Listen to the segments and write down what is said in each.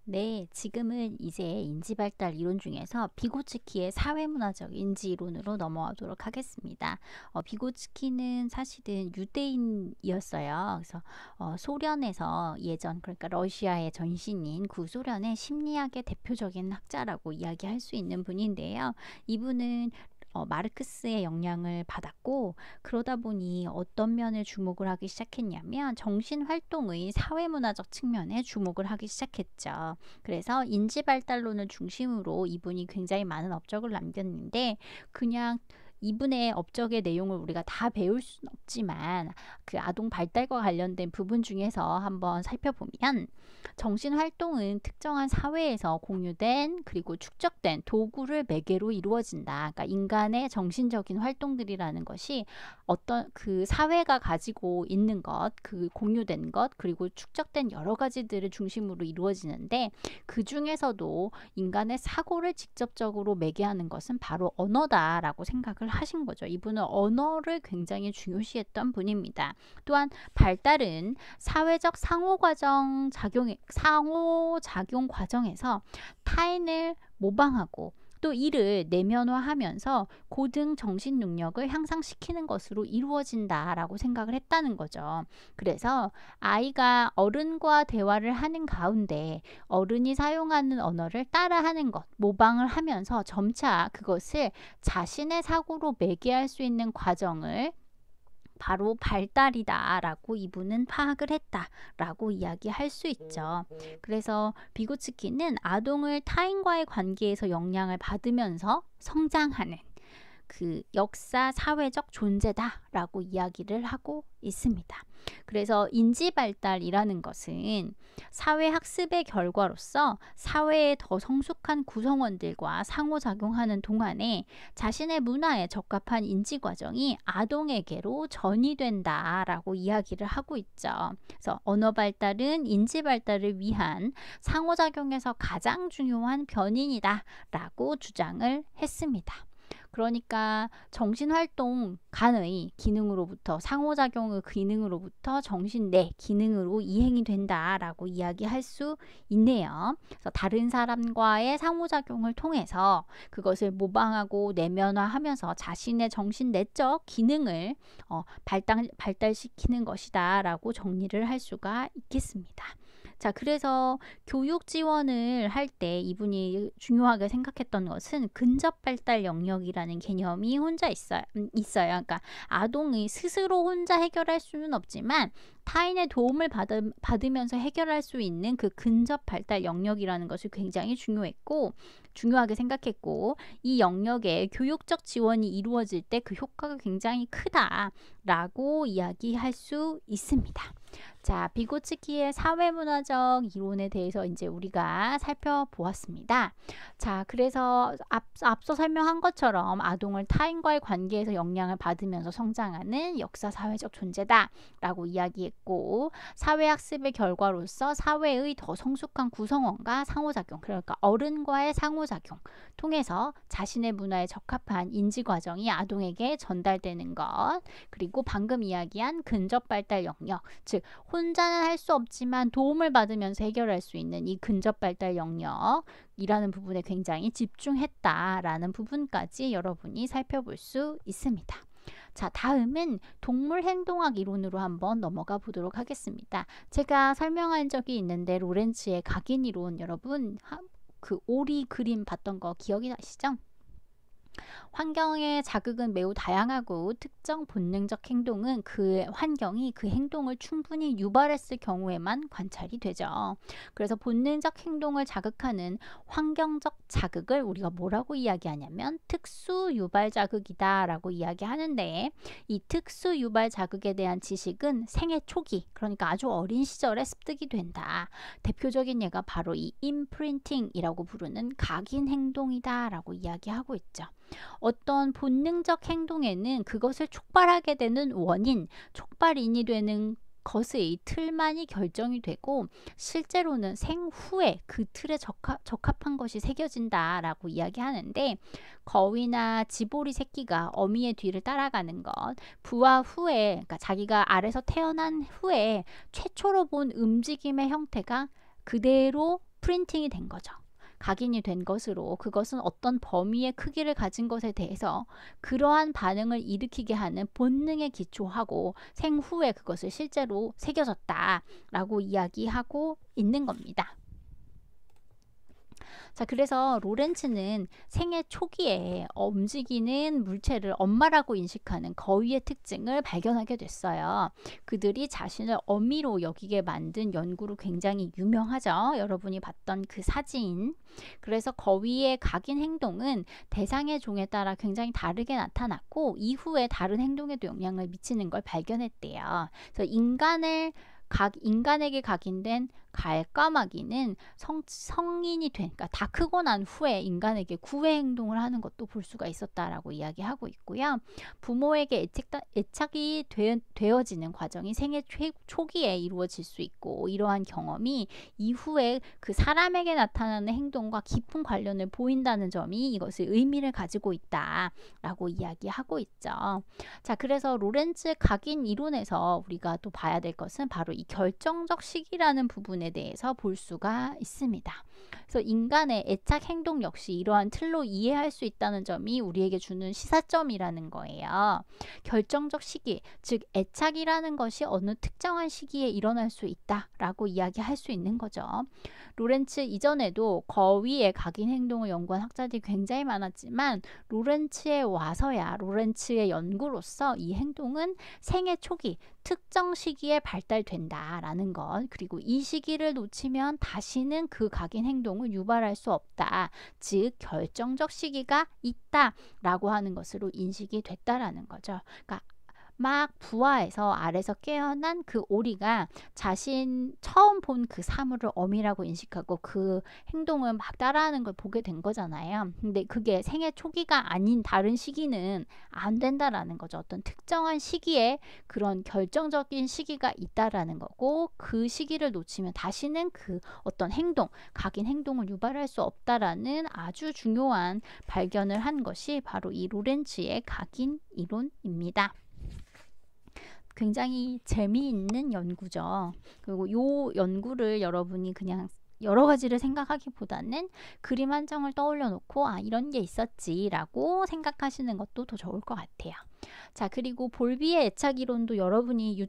네, 지금은 이제 인지발달 이론 중에서 비고츠키의 사회문화적 인지 이론으로 넘어가도록 하겠습니다. 비고츠키는 사실은 유대인이었어요. 그래서 소련에서 예전, 그러니까 러시아의 전신인 구소련의 심리학의 대표적인 학자라고 이야기할 수 있는 분인데요. 이분은 마르크스의 영향을 받았고, 그러다 보니 어떤 면에 주목을 하기 시작했냐면 정신활동의 사회문화적 측면에 주목을 하기 시작했죠. 그래서 인지발달론을 중심으로 이분이 굉장히 많은 업적을 남겼는데, 그냥 이분의 업적의 내용을 우리가 다 배울 수는 없지만 그 아동 발달과 관련된 부분 중에서 한번 살펴보면, 정신활동은 특정한 사회에서 공유된 그리고 축적된 도구를 매개로 이루어진다. 그러니까 인간의 정신적인 활동들이라는 것이 어떤 그 사회가 가지고 있는 것, 그 공유된 것, 그리고 축적된 여러 가지들을 중심으로 이루어지는데, 그 중에서도 인간의 사고를 직접적으로 매개하는 것은 바로 언어다라고 생각을 하신 거죠. 이분은 언어를 굉장히 중요시했던 분입니다. 또한 발달은 사회적 상호작용 과정에서 타인을 모방하고 또 이를 내면화하면서 고등 정신 능력을 향상시키는 것으로 이루어진다라고 생각을 했다는 거죠. 그래서 아이가 어른과 대화를 하는 가운데 어른이 사용하는 언어를 따라하는 것, 모방을 하면서 점차 그것을 자신의 사고로 매개할 수 있는 과정을 바로 발달이다라고 이분은 파악을 했다라고 이야기할 수 있죠. 그래서 비고츠키는 아동을 타인과의 관계에서 영향을 받으면서 성장하는 그 역사 사회적 존재다라고 이야기를 하고 있습니다. 그래서 인지발달이라는 것은 사회학습의 결과로서 사회의 더 성숙한 구성원들과 상호작용하는 동안에 자신의 문화에 적합한 인지과정이 아동에게로 전이된다라고 이야기를 하고 있죠. 그래서 언어발달은 인지발달을 위한 상호작용에서 가장 중요한 변인이다라고 주장을 했습니다. 그러니까 정신활동 간의 기능으로부터 상호작용의 기능으로부터 정신 내 기능으로 이행이 된다라고 이야기할 수 있네요. 그래서 다른 사람과의 상호작용을 통해서 그것을 모방하고 내면화하면서 자신의 정신 내적 기능을 발달시키는 것이다라고 정리를 할 수가 있겠습니다. 자, 그래서 교육 지원을 할 때 이분이 중요하게 생각했던 것은 근접 발달 영역이라는 개념이 혼자 있어요. 그러니까 아동이 스스로 혼자 해결할 수는 없지만 타인의 도움을 받으면서 해결할 수 있는 그 근접 발달 영역이라는 것이 굉장히 중요하게 생각했고, 이 영역에 교육적 지원이 이루어질 때 그 효과가 굉장히 크다라고 이야기할 수 있습니다. 자, 비고츠키의 사회문화적 이론에 대해서 이제 우리가 살펴보았습니다. 자, 그래서 앞서 설명한 것처럼 아동을 타인과의 관계에서 영향을 받으면서 성장하는 역사사회적 존재다라고 이야기했고, 사회학습의 결과로서 사회의 더 성숙한 구성원과 상호작용, 그러니까 어른과의 상호작용 통해서 자신의 문화에 적합한 인지과정이 아동에게 전달되는 것, 그리고 방금 이야기한 근접발달 영역, 즉 혼자는 할 수 없지만 도움을 받으면서 해결할 수 있는 이 근접발달 영역이라는 부분에 굉장히 집중했다라는 부분까지 여러분이 살펴볼 수 있습니다. 자, 다음은 동물행동학 이론으로 한번 넘어가 보도록 하겠습니다. 제가 설명한 적이 있는데 로렌츠의 각인 이론, 여러분 그 오리 그림 봤던 거 기억이 나시죠? 환경의 자극은 매우 다양하고 특정 본능적 행동은 그 환경이 그 행동을 충분히 유발했을 경우에만 관찰이 되죠. 그래서 본능적 행동을 자극하는 환경적 자극을 우리가 뭐라고 이야기하냐면 특수 유발 자극이다 라고 이야기하는데, 이 특수 유발 자극에 대한 지식은 생애 초기, 그러니까 아주 어린 시절에 습득이 된다. 대표적인 예가 바로 이 임프린팅이라고 부르는 각인 행동이다 라고 이야기하고 있죠. 어떤 본능적 행동에는 그것을 촉발하게 되는 원인, 촉발인이 되는 것의 틀만이 결정이 되고 실제로는 생후에 그 틀에 적합한 것이 새겨진다라고 이야기하는데, 거위나 지보리 새끼가 어미의 뒤를 따라가는 것, 부화 후에, 그러니까 자기가 알에서 태어난 후에 최초로 본 움직임의 형태가 그대로 프린팅이 된 거죠. 각인이 된 것으로 그것은 어떤 범위의 크기를 가진 것에 대해서 그러한 반응을 일으키게 하는 본능에 기초하고 생후에 그것을 실제로 새겨졌다라고 이야기하고 있는 겁니다. 자, 그래서 로렌츠는 생애 초기에 움직이는 물체를 엄마라고 인식하는 거위의 특징을 발견하게 됐어요. 그들이 자신을 어미로 여기게 만든 연구로 굉장히 유명하죠. 여러분이 봤던 그 사진. 그래서 거위의 각인 행동은 대상의 종에 따라 굉장히 다르게 나타났고 이후에 다른 행동에도 영향을 미치는 걸 발견했대요. 그래서 인간에게 각인된 갈까마귀는 성인이 된, 그러니까 다 크고 난 후에 인간에게 구애 행동을 하는 것도 볼 수가 있었다라고 이야기하고 있고요. 부모에게 애착이 되어지는 과정이 생애 초기에 이루어질 수 있고 이러한 경험이 이후에 그 사람에게 나타나는 행동과 깊은 관련을 보인다는 점이 이것을 의미를 가지고 있다라고 이야기하고 있죠. 자, 그래서 로렌츠 각인 이론에서 우리가 또 봐야 될 것은 바로 이 결정적 시기라는 부분에 대해서 볼 수가 있습니다. 그래서 인간의 애착 행동 역시 이러한 틀로 이해할 수 있다는 점이 우리에게 주는 시사점이라는 거예요. 결정적 시기, 즉 애착이라는 것이 어느 특정한 시기에 일어날 수 있다라고 이야기할 수 있는 거죠. 로렌츠 이전에도 거위의 각인 행동을 연구한 학자들이 굉장히 많았지만 로렌츠에 와서야 로렌츠의 연구로서 이 행동은 생애 초기 특정 시기에 발달된다라는 것, 그리고 이 시기를 놓치면 다시는 그 각인 행동을 유발할 수 없다, 즉 결정적 시기가 있다라고 하는 것으로 인식이 됐다라는 거죠. 그러니까 막 부화해서 알에서 깨어난 그 오리가 자신 처음 본 그 사물을 어미라고 인식하고 그 행동을 막 따라하는 걸 보게 된 거잖아요. 근데 그게 생애 초기가 아닌 다른 시기는 안 된다라는 거죠. 어떤 특정한 시기에 그런 결정적인 시기가 있다라는 거고 그 시기를 놓치면 다시는 그 어떤 행동, 각인 행동을 유발할 수 없다라는 아주 중요한 발견을 한 것이 바로 이 로렌츠의 각인 이론입니다. 굉장히 재미있는 연구죠. 그리고 이 연구를 여러분이 그냥 여러 가지를 생각하기보다는 그림 한 장을 떠올려 놓고 아, 이런 게 있었지 라고 생각하시는 것도 더 좋을 것 같아요. 자, 그리고 볼비의 애착 이론도 여러분이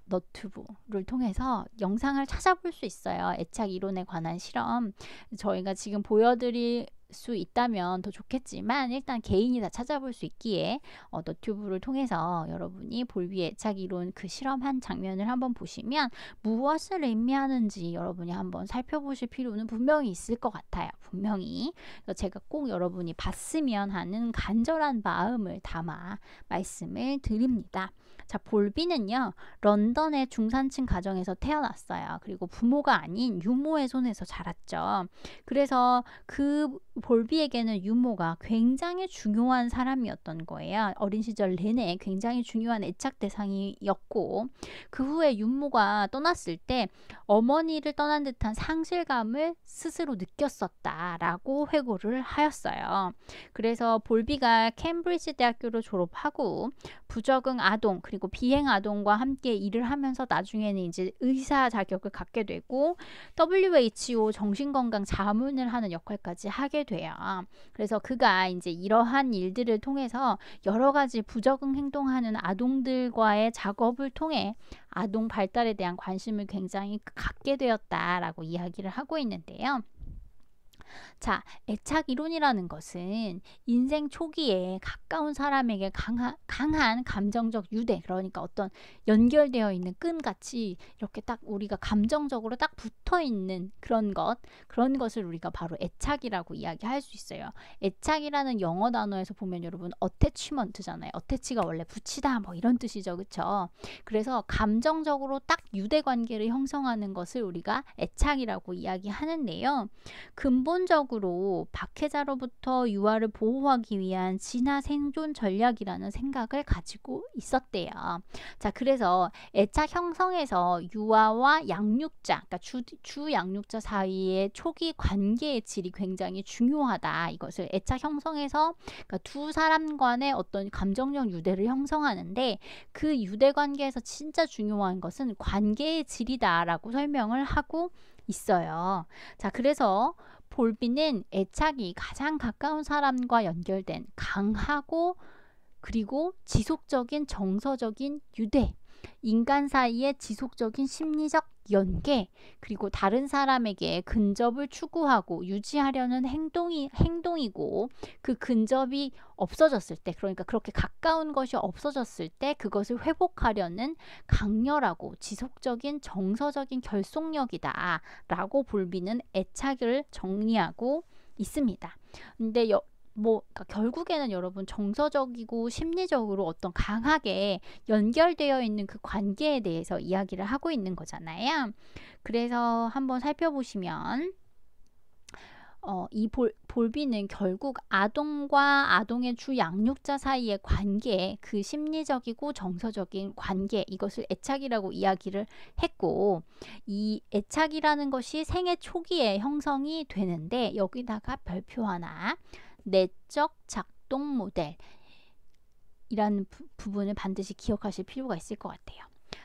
너튜브를 통해서 영상을 찾아볼 수 있어요. 애착 이론에 관한 실험. 저희가 지금 보여드릴 수 있다면 더 좋겠지만 일단 개인이 다 찾아볼 수 있기에 너튜브를 통해서 여러분이 볼비의 애착 이론 그 실험한 장면을 한번 보시면 무엇을 의미하는지 여러분이 한번 살펴보실 필요는 분명히 있을 것 같아요. 분명히. 제가 꼭 여러분이 봤으면 하는 간절한 마음을 담아 말씀을 드립니다. 자, 볼비는요, 런던의 중산층 가정에서 태어났어요. 그리고 부모가 아닌 유모의 손에서 자랐죠. 그래서 그 볼비에게는 유모가 굉장히 중요한 사람이었던 거예요. 어린 시절 내내 굉장히 중요한 애착 대상이었고 그 후에 유모가 떠났을 때 어머니를 떠난 듯한 상실감을 스스로 느꼈었다라고 회고를 하였어요. 그래서 볼비가 캠브리지 대학교를 졸업하고 부적응 아동 그리고 비행 아동과 함께 일을 하면서 나중에는 이제 의사 자격을 갖게 되고 WHO 정신건강 자문을 하는 역할까지 하게 돼요. 그래서 그가 이제 이러한 일들을 통해서 여러 가지 부적응 행동하는 아동들과의 작업을 통해 아동 발달에 대한 관심을 굉장히 갖게 되었다라고 이야기를 하고 있는데요. 자, 애착 이론이라는 것은 인생 초기에 가까운 사람에게 강한 감정적 유대, 그러니까 어떤 연결되어 있는 끈같이 이렇게 딱 우리가 감정적으로 딱 붙어 있는 그런 것을 우리가 바로 애착이라고 이야기할 수 있어요. 애착이라는 영어 단어에서 보면 여러분 attachment잖아요. attach가 원래 붙이다 뭐 이런 뜻이죠. 그쵸? 그래서 감정적으로 딱 유대 관계를 형성하는 것을 우리가 애착이라고 이야기하는데요. 기본적으로 박해자로부터 유아를 보호하기 위한 진화 생존 전략이라는 생각을 가지고 있었대요. 자, 그래서 애착 형성에서 유아와 양육자, 그러니까 주 양육자 사이의 초기 관계의 질이 굉장히 중요하다. 이것을 애착 형성에서 그러니까 두 사람 간의 어떤 감정적 유대를 형성하는데 그 유대 관계에서 진짜 중요한 것은 관계의 질이다라고 설명을 하고 있어요. 자, 그래서 볼비는 애착이 가장 가까운 사람과 연결된 강하고 그리고 지속적인 정서적인 유대, 인간 사이의 지속적인 심리적 연계, 그리고 다른 사람에게 근접을 추구하고 유지하려는 행동이고 그 근접이 없어졌을 때, 그러니까 그렇게 가까운 것이 없어졌을 때 그것을 회복하려는 강렬하고 지속적인 정서적인 결속력이다 라고 볼비는 애착을 정리하고 있습니다. 근데 그러니까 결국에는 여러분 정서적이고 심리적으로 어떤 강하게 연결되어 있는 그 관계에 대해서 이야기를 하고 있는 거잖아요. 그래서 한번 살펴보시면 이 볼비는 결국 아동과 아동의 주 양육자 사이의 관계, 그 심리적이고 정서적인 관계, 이것을 애착이라고 이야기를 했고, 이 애착이라는 것이 생애 초기에 형성이 되는데 여기다가 별표 하나, 내적 작동 모델 이라는 부분을 반드시 기억하실 필요가 있을 것 같아요.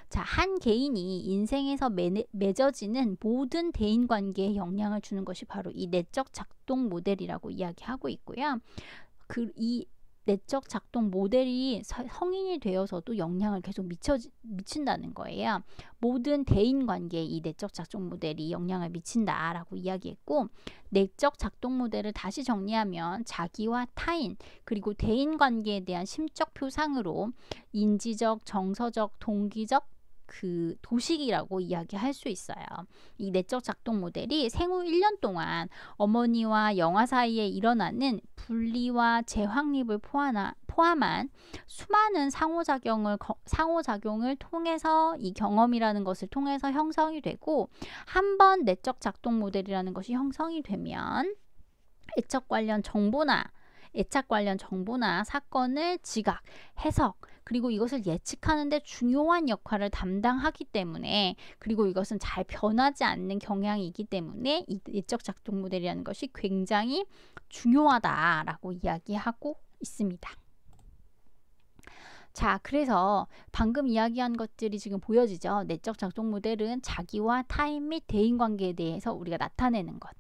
자, 한 개인이 인생에서 맺어지는 모든 대인관계에 영향을 주는 것이 바로 이 내적 작동 모델이라고 이야기하고 있고요. 이 내적 작동 모델이 성인이 되어서도 영향을 계속 미친다는 거예요. 모든 대인관계에 이 내적 작동 모델이 영향을 미친다라고 이야기했고, 내적 작동 모델을 다시 정리하면 자기와 타인 그리고 대인관계에 대한 심적 표상으로 인지적, 정서적, 동기적 그 도식이라고 이야기할 수 있어요. 이 내적 작동 모델이 생후 1년 동안 어머니와 영아 사이에 일어나는 분리와 재확립을 포함한 수많은 상호작용을 통해서 이 경험이라는 것을 통해서 형성이 되고, 한번 내적 작동 모델이라는 것이 형성이 되면 애착 관련 정보나 사건을 지각, 해석, 그리고 이것을 예측하는 데 중요한 역할을 담당하기 때문에, 그리고 이것은 잘 변하지 않는 경향이 있기 때문에 이 내적 작동 모델이라는 것이 굉장히 중요하다라고 이야기하고 있습니다. 자, 그래서 방금 이야기한 것들이 지금 보여지죠. 내적 작동 모델은 자기와 타인 및 대인관계에 대해서 우리가 나타내는 것,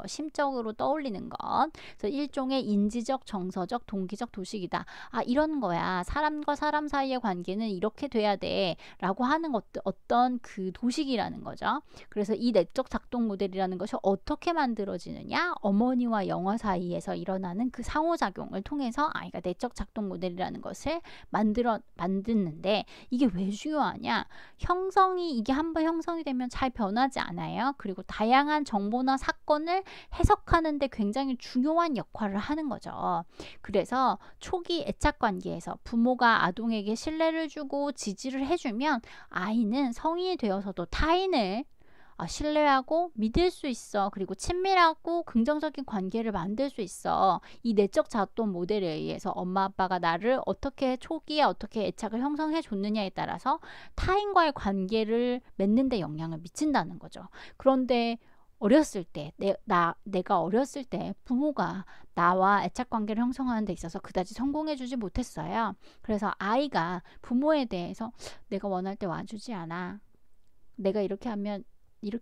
심적으로 떠올리는 것. 그래서 일종의 인지적, 정서적, 동기적 도식이다. 아, 이런 거야. 사람과 사람 사이의 관계는 이렇게 돼야 돼. 라고 하는 어떤 그 도식이라는 거죠. 그래서 이 내적 작동 모델이라는 것이 어떻게 만들어지느냐? 어머니와 영아 사이에서 일어나는 그 상호작용을 통해서 아이가 내적 작동 모델이라는 것을 만드는데, 이게 왜 중요하냐? 이게 한번 형성이 되면 잘 변하지 않아요. 그리고 다양한 정보나 사건을 해석하는 데 굉장히 중요한 역할을 하는 거죠. 그래서 초기 애착 관계에서 부모가 아동에게 신뢰를 주고 지지를 해주면 아이는 성인이 되어서도 타인을 신뢰하고 믿을 수 있어. 그리고 친밀하고 긍정적인 관계를 만들 수 있어. 이 내적 작동 모델에 의해서 엄마 아빠가 나를 초기에 어떻게 애착을 형성해 줬느냐에 따라서 타인과의 관계를 맺는 데 영향을 미친다는 거죠. 그런데 어렸을 때 내가 어렸을 때 부모가 나와 애착 관계를 형성하는 데 있어서 그다지 성공해 주지 못했어요. 그래서 아이가 부모에 대해서 내가 원할 때 와주지 않아. 내가 이렇게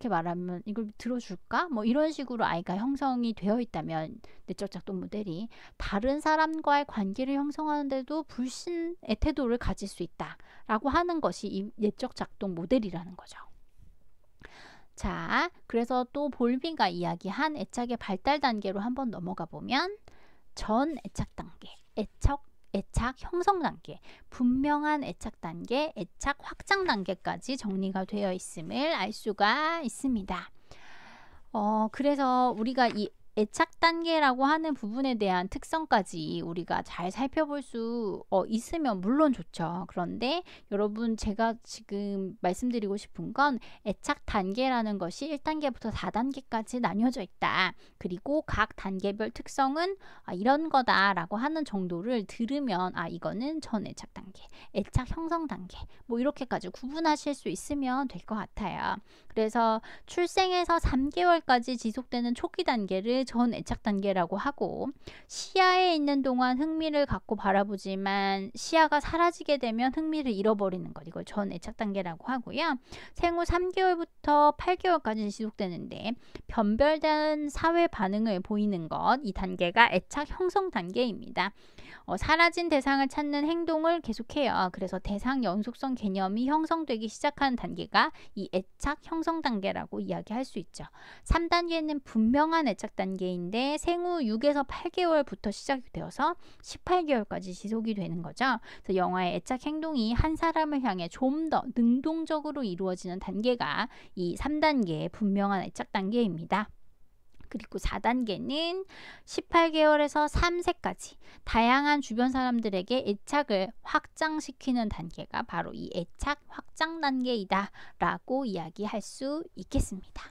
말하면 이걸 들어줄까? 뭐 이런 식으로 아이가 형성이 되어 있다면 내적 작동 모델이 다른 사람과의 관계를 형성하는데도 불신의 태도를 가질 수 있다라고 하는 것이 이 내적 작동 모델이라는 거죠. 자, 그래서 또 볼비가 이야기한 애착의 발달 단계로 한번 넘어가 보면 전 애착 단계, 애착 형성 단계, 분명한 애착 단계, 애착 확장 단계까지 정리가 되어 있음을 알 수가 있습니다. 그래서 우리가 이 애착 단계라고 하는 부분에 대한 특성까지 우리가 잘 살펴볼 수 있으면 물론 좋죠. 그런데 여러분 제가 지금 말씀드리고 싶은 건 애착 단계라는 것이 1단계부터 4단계까지 나뉘어져 있다. 그리고 각 단계별 특성은 이런 거다라고 하는 정도를 들으면 이거는 전애착 단계, 애착 형성 단계 뭐 이렇게까지 구분하실 수 있으면 될 것 같아요. 그래서 출생에서 3개월까지 지속되는 초기 단계를 전 애착 단계라고 하고, 시야에 있는 동안 흥미를 갖고 바라보지만 시야가 사라지게 되면 흥미를 잃어버리는 것, 이걸 전 애착 단계라고 하고요. 생후 3개월부터 8개월까지 지속되는데 변별된 사회 반응을 보이는 것, 이 단계가 애착 형성 단계입니다. 사라진 대상을 찾는 행동을 계속해요. 그래서 대상 연속성 개념이 형성되기 시작하는 단계가 이 애착 형성 단계라고 이야기할 수 있죠. 3단계는 분명한 애착 단계인데 생후 6에서 8개월부터 시작이 되어서 18개월까지 지속이 되는 거죠. 그래서 영화의 애착 행동이 한 사람을 향해 좀 더 능동적으로 이루어지는 단계가 이 3단계의 분명한 애착 단계입니다. 그리고 4단계는 18개월에서 3세까지 다양한 주변 사람들에게 애착을 확장시키는 단계가 바로 이 애착 확장 단계이다 라고 이야기할 수 있겠습니다.